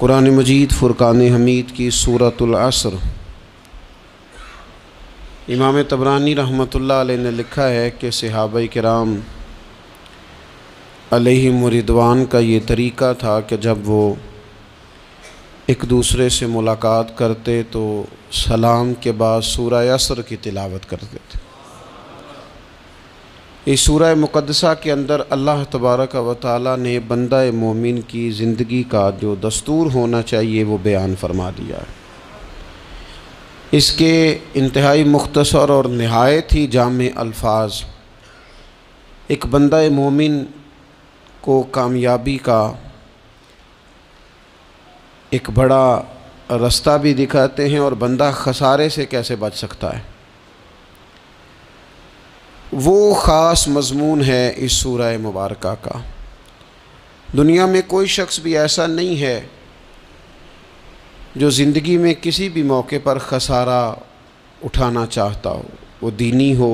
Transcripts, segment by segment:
قرآن مجید فرقان حمید کی سورۃ العصر۔ امام طبرانی رحمۃ اللہ علیہ نے لکھا ہے کہ صحابہ کرام علیہم رضوان کا یہ طریقہ تھا کہ جب وہ ایک دوسرے سے ملاقات کرتے تو سلام کے بعد سورہ عصر کی تلاوت کرتے تھے۔ اس سورہ مقدسہ کے اندر اللہ تبارک و تعالیٰ نے بندہ مومن کی زندگی کا جو دستور ہونا چاہیے وہ بیان فرما دیا ہے۔ اس کے انتہائی مختصر اور نہایت ہی جامع الفاظ ایک بندہ مومن کو کامیابی کا ایک بڑا رستہ بھی دکھاتے ہیں اور بندہ خسارے سے کیسے بچ سکتا ہے۔ وہ خاص مضمون ہے اس سورہ مبارکہ کا۔ دنیا میں کوئی شخص بھی ایسا نہیں ہے جو زندگی میں کسی بھی موقع پر خسارہ اٹھانا چاہتا ہو، وہ دینی ہو،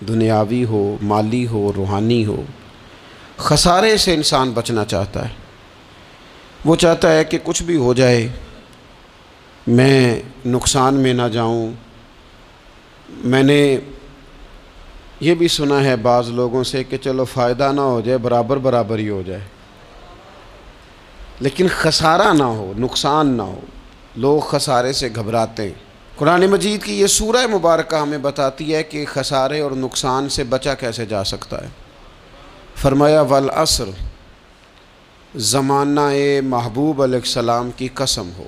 دنیاوی ہو، مالی ہو، روحانی ہو۔ خسارے سے انسان بچنا چاہتا ہے۔ وہ چاہتا ہے کہ کچھ بھی ہو جائے میں نقصان میں نہ جاؤں۔ میں نے یہ بھی سنا ہے بعض لوگوں سے کہ چلو فائدہ نہ ہو جائے، برابر برابر ہی ہو جائے، لیکن خسارہ نہ ہو، نقصان نہ ہو۔ لوگ خسارے سے گھبراتے ہیں۔ قرآن مجید کی یہ سورہ مبارکہ ہمیں بتاتی ہے کہ خسارے اور نقصان سے بچا کیسے جا سکتا ہے۔ فرمایا والعصر، زمانہ محبوب علیہ السلام کی قسم ہو۔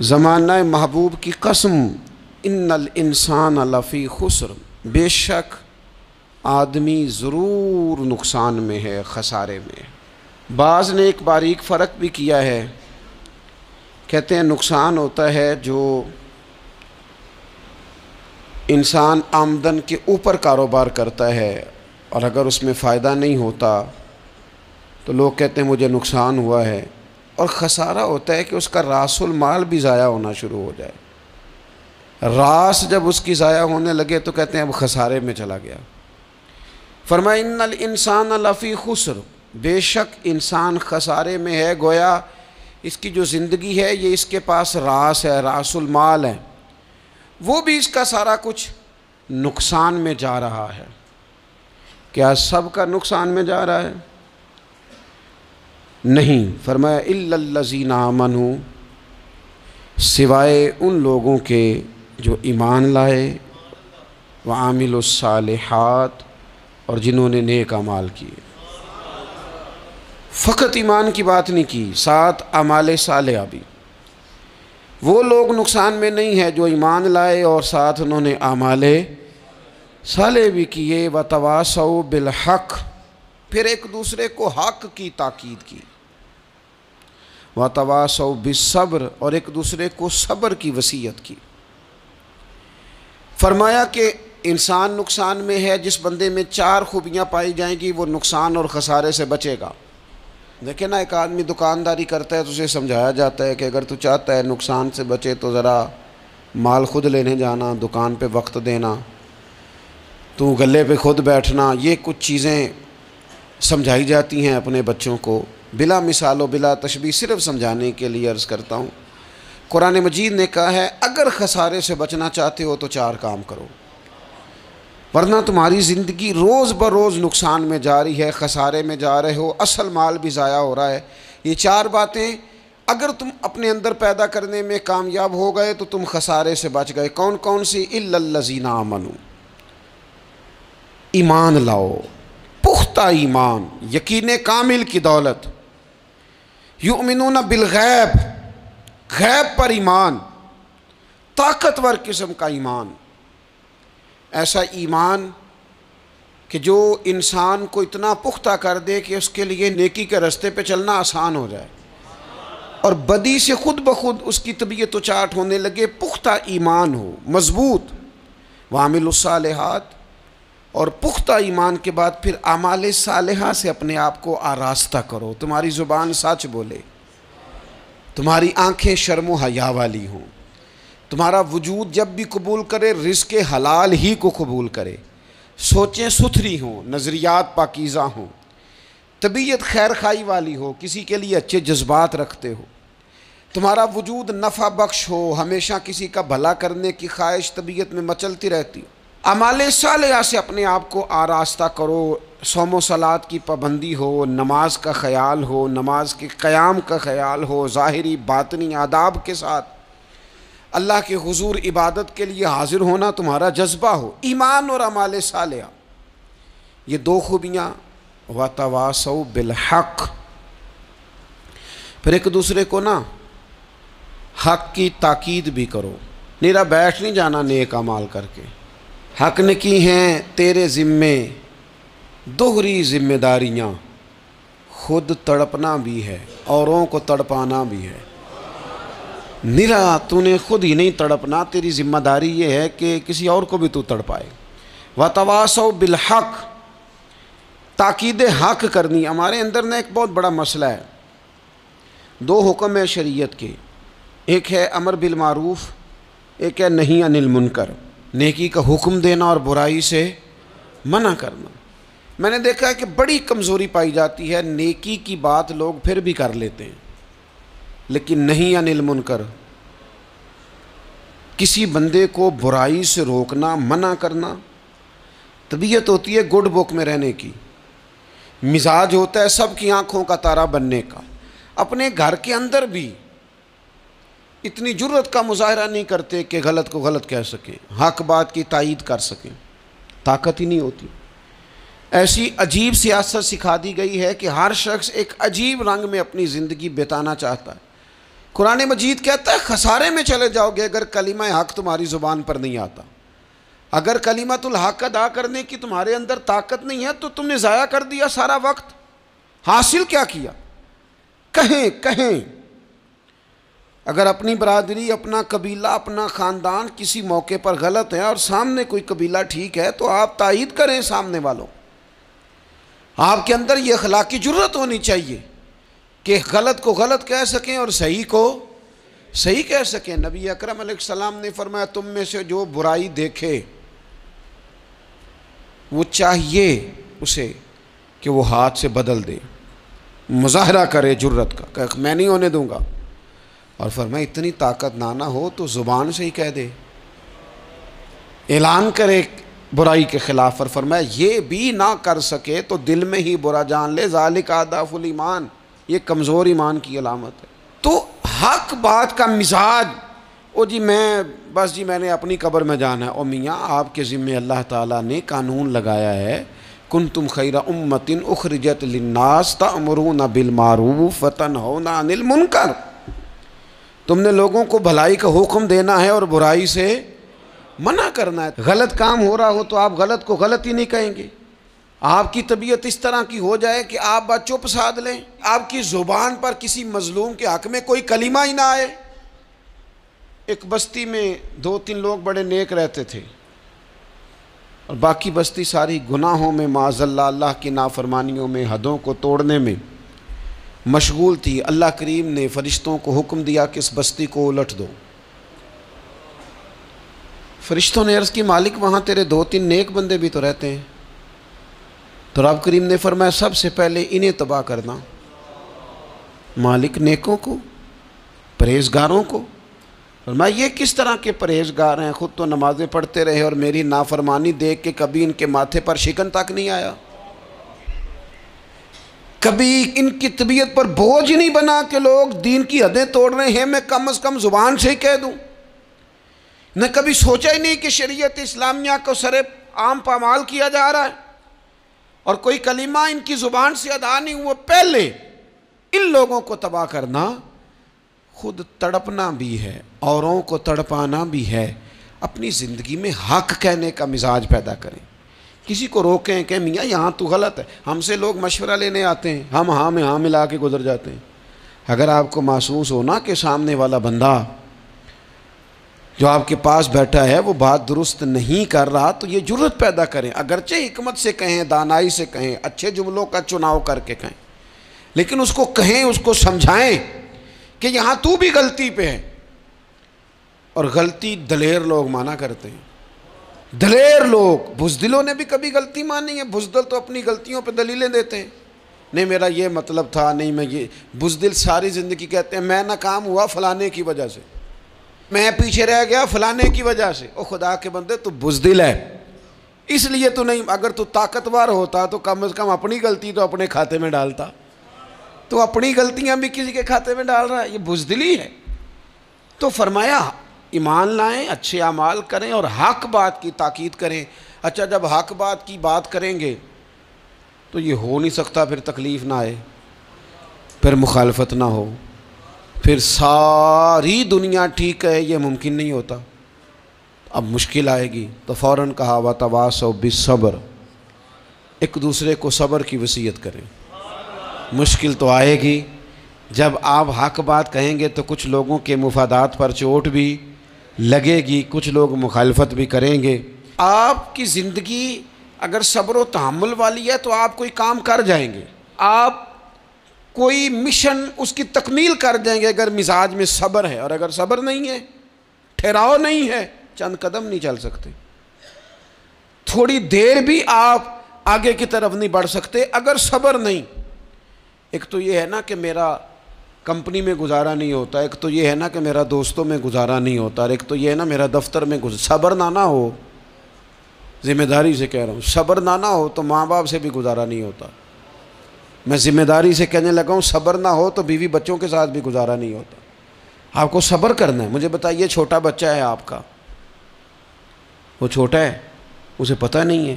زمانہ محبوب کی قسم، ان الانسان لفی خسر، بے شک آدمی ضرور نقصان میں ہے، خسارے میں ہے۔ بعض نے ایک باریک فرق بھی کیا ہے، کہتے ہیں نقصان ہوتا ہے جو انسان آمدن کے اوپر کاروبار کرتا ہے اور اگر اس میں فائدہ نہیں ہوتا تو لوگ کہتے ہیں مجھے نقصان ہوا ہے، اور خسارہ ہوتا ہے کہ اس کا راس المال بھی ضائع ہونا شروع ہو جائے۔ راس جب اس کی ضائع ہونے لگے تو کہتے ہیں اب خسارے میں چلا گیا۔ فرمایا ان الانسان لفی خسر، بے شک انسان خسارے میں ہے، گویا اس کی جو زندگی ہے یہ اس کے پاس راس ہے، راس المال ہے، وہ بھی اس کا سارا کچھ نقصان میں جا رہا ہے۔ کیا سب کا نقصان میں جا رہا ہے؟ نہیں۔ فرمایا الا الذین آمنوا، سوائے ان لوگوں کے جو ایمان لائے، وعاملوا الصالحات، اور جنہوں نے نیک اعمال کیے۔ فقط ایمان کی بات نہیں کی، ساتھ اعمال صالحہ بھی۔ وہ لوگ نقصان میں نہیں ہیں جو ایمان لائے اور ساتھ انہوں نے اعمال صالح بھی کیے، وتواصوا بالحق، پھر ایک دوسرے کو حق کی تاکید کی، وتواصوا بالصبر، اور ایک دوسرے کو صبر کی وصیت کی۔ فرمایا کہ انسان نقصان میں ہے جس بندے میں 4 خوبیاں پائی جائیں گی وہ نقصان اور خسارے سے بچے گا۔ دیکھیں نا، ایک آدمی دکانداری کرتا ہے تو اسے سمجھایا جاتا ہے کہ اگر تو چاہتا ہے نقصان سے بچے تو ذرا مال خود لینے جانا، دکان پہ وقت دینا، تو گلے پہ خود بیٹھنا، یہ کچھ چیزیں سمجھائی جاتی ہیں اپنے بچوں کو، بلا مثال و بلا تشبیہ، صرف سمجھانے کے لیے عرض کرتا ہوں۔ قرآن مجید نے کہا ہے اگر خسارے سے بچنا چاہتے ہو تو 4 کام کرو، ورنہ تمہاری زندگی روز بروز نقصان میں جاری ہے، خسارے میں جا رہے ہو، اصل مال بھی ضائع ہو رہا ہے۔ یہ 4 باتیں اگر تم اپنے اندر پیدا کرنے میں کامیاب ہو گئے تو تم خسارے سے بچ گئے۔ کون کون سی؟ الا الذین آمنوا، ایمان لاؤ، پختہ ایمان، یقین کامل کی دولت، یؤمنون بالغیب، غیب پر ایمان، طاقتور قسم کا ایمان، ایسا ایمان کہ جو انسان کو اتنا پختہ کر دے کہ اس کے لیے نیکی کے رستے پہ چلنا آسان ہو جائے اور بدی سے خود بخود اس کی طبیعت و چاٹ ہونے لگے۔ پختہ ایمان ہو، مضبوط، وعاملوا الصالحات، اور پختہ ایمان کے بعد پھر اعمال صالحہ سے اپنے آپ کو آراستہ کرو۔ تمہاری زبان سچ بولے، تمہاری آنکھیں شرم و حیا والی ہوں، تمہارا وجود جب بھی قبول کرے رزق حلال ہی کو قبول کرے، سوچیں ستھری ہوں، نظریات پاکیزہ ہوں، طبیعت خیر خائی والی ہو، کسی کے لیے اچھے جذبات رکھتے ہو، تمہارا وجود نفع بخش ہو، ہمیشہ کسی کا بھلا کرنے کی خواہش طبیعت میں مچلتی رہتی ہو، اعمال صالحہ سے اپنے آپ کو آراستہ کرو، صوم و صلات کی پابندی ہو، نماز کا خیال ہو، نماز کے قیام کا خیال ہو، ظاہری باطنی آداب کے ساتھ اللہ کے حضور عبادت کے لیے حاضر ہونا تمہارا جذبہ ہو، ایمان اور اعمال صالحہ، یہ دو خوبیاں، وَتَوَاصَوْا بِالْحَقِّ، پھر ایک دوسرے کو نا حق کی تاکید بھی کرو، نیرا بیٹھ نہیں جانا نیک اعمال کر کے، حق نے کی ہیں تیرے ذمے دوہری ذمہ داریاں، خود تڑپنا بھی ہے اوروں کو تڑپانا بھی ہے، نیرا تو نے خود ہی نہیں تڑپنا، تیری ذمہ داری یہ ہے کہ کسی اور کو بھی تو تڑپائے، وَتَوَاصَوْا بِالْحَقِّ، تاکید حق کرنی۔ ہمارے اندر نا ایک بہت بڑا مسئلہ ہے، دو حکم ہے شریعت کے، ایک ہے امر بالمعروف، ایک ہے نہی عن المنکر، نیکی کا حکم دینا اور برائی سے منع کرنا۔ میں نے دیکھا ہے کہ بڑی کمزوری پائی جاتی ہے، نیکی کی بات لوگ پھر بھی کر لیتے ہیں، لیکن نہی عن المنکر، کسی بندے کو برائی سے روکنا، منع کرنا، طبیعت ہوتی ہے گڈ بک میں رہنے کی، مزاج ہوتا ہے سب کی آنکھوں کا تارا بننے کا، اپنے گھر کے اندر بھی اتنی جرت کا مظاہرہ نہیں کرتے کہ غلط کو غلط کہہ سکیں، حق بات کی تائید کر سکیں، طاقت ہی نہیں ہوتی۔ ایسی عجیب سیاست سکھا دی گئی ہے کہ ہر شخص ایک عجیب رنگ میں اپنی زندگی بتانا چاہتا ہے۔ قرآن مجید کہتا ہے خسارے میں چلے جاؤ گے اگر کلمہ حق تمہاری زبان پر نہیں آتا، اگر کلمۃ الحق ادا کرنے کی تمہارے اندر طاقت نہیں ہے تو تم نے ضائع کر دیا سارا وقت، حاصل کیا کیا؟ کہیں اگر اپنی برادری، اپنا قبیلہ، اپنا خاندان کسی موقع پر غلط ہے اور سامنے کوئی قبیلہ ٹھیک ہے تو آپ تائید کریں سامنے والوں، آپ کے اندر یہ اخلاقی جرت ہونی چاہیے کہ غلط کو غلط کہہ سکیں اور صحیح کو صحیح کہہ سکیں۔ نبی اکرم علیہ السلام نے فرمایا تم میں سے جو برائی دیکھے وہ چاہیے اسے کہ وہ ہاتھ سے بدل دے، مظاہرہ کرے جرت کا کہ میں نہیں ہونے دوں گا، اور فرمایا اتنی طاقت نہ ہو تو زبان سے ہی کہہ دے، اعلان کرے برائی کے خلاف، اور فرمایا یہ بھی نہ کر سکے تو دل میں ہی برا جان لے، ذالک اضعف الایمان، یہ کمزور ایمان کی علامت ہے۔ تو حق بات کا مزاج، او جی میں نے اپنی قبر میں جانا ہے، او میاں آپ کے ذمہ اللہ تعالیٰ نے قانون لگایا ہے، کنتم خیر امۃ اخرجت للناس تأمرون بالمعروف وتنہون عن المنکر، تم نے لوگوں کو بھلائی کا حکم دینا ہے اور برائی سے منع کرنا ہے۔ غلط کام ہو رہا ہو تو آپ غلط کو غلط ہی نہیں کہیں گے، آپ کی طبیعت اس طرح کی ہو جائے کہ آپ بات چپ سادھ لیں، آپ کی زبان پر کسی مظلوم کے حق میں کوئی کلمہ ہی نہ آئے۔ ایک بستی میں 2-3 لوگ بڑے نیک رہتے تھے اور باقی بستی ساری گناہوں میں، معاذ اللہ، اللہ کی نافرمانیوں میں، حدوں کو توڑنے میں مشغول تھی۔ اللہ کریم نے فرشتوں کو حکم دیا کہ اس بستی کو الٹ دو۔ فرشتوں نے عرض کی مالک وہاں تیرے 2-3 نیک بندے بھی تو رہتے ہیں، تو رب کریم نے فرمایا سب سے پہلے انہیں تباہ کرنا۔ مالک نیکوں کو، پرہیزگاروں کو، فرمایا یہ کس طرح کے پرہیزگار ہیں، خود تو نمازیں پڑھتے رہے اور میری نافرمانی دیکھ کے کبھی ان کے ماتھے پر شکن تک نہیں آیا، کبھی ان کی طبیعت پر بوجھ نہیں بنا کہ لوگ دین کی حدیں توڑ رہے ہیں میں کم از کم زبان سے ہی کہہ دوں، نہ کبھی سوچا ہی نہیں کہ شریعت اسلامیہ کو سر عام پامال کیا جا رہا ہے اور کوئی کلمہ ان کی زبان سے ادا نہیں ہوا۔ پہلے ان لوگوں کو تباہ کرنا، خود تڑپنا بھی ہے، اوروں کو تڑپانا بھی ہے، اپنی زندگی میں حق کہنے کا مزاج پیدا کریں، کسی کو روکیں کہ میاں یہاں تو غلط ہے۔ ہم سے لوگ مشورہ لینے آتے ہیں، ہم ہاں میں ہاں ملا کے گزر جاتے ہیں۔ اگر آپ کو محسوس ہونا کہ سامنے والا بندہ جو آپ کے پاس بیٹھا ہے وہ بات درست نہیں کر رہا تو یہ جرت پیدا کریں، اگرچہ حکمت سے کہیں، دانائی سے کہیں، اچھے جملوں کا چناؤ کر کے کہیں، لیکن اس کو کہیں، اس کو سمجھائیں کہ یہاں تو بھی غلطی پہ ہے۔ اور غلطی دلیر لوگ مانا کرتے ہیں، دلیر لوگ، بزدلوں نے بھی کبھی غلطی مانی ہے، بزدل تو اپنی غلطیوں پہ دلیلیں دیتے ہیں، نہیں میرا یہ مطلب تھا، نہیں میں یہ بزدل ساری زندگی کہتے ہیں میں ناکام ہوا فلانے کی وجہ سے، میں پیچھے رہ گیا فلانے کی وجہ سے۔ او خدا کے بندے تو بزدل ہے، اس لیے تو نہیں، اگر تو طاقتور ہوتا تو کم از کم اپنی غلطی تو اپنے کھاتے میں ڈالتا، تو اپنی غلطیاں بھی کسی کے کھاتے میں ڈال رہا ہے، یہ بزدلی ہے۔ تو فرمایا ایمان لائیں، اچھے اعمال کریں اور حق بات کی تاکید کریں۔ اچھا جب حق بات کی بات کریں گے تو یہ ہو نہیں سکتا پھر تکلیف نہ آئے، پھر مخالفت نہ ہو، پھر ساری دنیا ٹھیک ہے، یہ ممکن نہیں ہوتا۔ اب مشکل آئے گی تو فوراً کہا وَتَوَاصَوْا بِالصَّبْرِ، ایک دوسرے کو صبر کی وصیت کریں۔ مشکل تو آئے گی، جب آپ حق بات کہیں گے تو کچھ لوگوں کے مفادات پر چوٹ بھی لگے گی، کچھ لوگ مخالفت بھی کریں گے۔ آپ کی زندگی اگر صبر و تحمل والی ہے تو آپ کوئی کام کر جائیں گے، آپ کوئی مشن اس کی تکمیل کر جائیں گے اگر مزاج میں صبر ہے، اور اگر صبر نہیں ہے، ٹھہراؤ نہیں ہے، چند قدم نہیں چل سکتے، تھوڑی دیر بھی آپ آگے کی طرف نہیں بڑھ سکتے اگر صبر نہیں۔ ایک تو یہ ہے نا کہ میرا کمپنی میں گزارا نہیں ہوتا، ایک تو یہ ہے نا کہ میرا دوستوں میں گزارا نہیں ہوتا، اور ایک تو یہ ہے نا میرا دفتر میں صبر نہ ہو، ذمہ داری سے کہہ رہا ہوں، صبر نہ ہو تو ماں باپ سے بھی گزارا نہیں ہوتا۔ میں ذمہ داری سے کہنے لگا ہوں صبر نہ ہو تو بیوی بچوں کے ساتھ بھی گزارا نہیں ہوتا۔ آپ کو صبر کرنا ہے۔ مجھے بتائیے چھوٹا بچہ ہے آپ کا، وہ چھوٹا ہے، اسے پتہ نہیں ہے،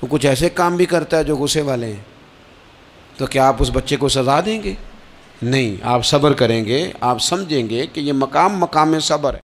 وہ کچھ ایسے کام بھی کرتا ہے جو غصے والے ہیں، تو کیا آپ اس بچے کو سزا دیں گے؟ نہیں، آپ صبر کریں گے، آپ سمجھیں گے کہ یہ مقام صبر ہے۔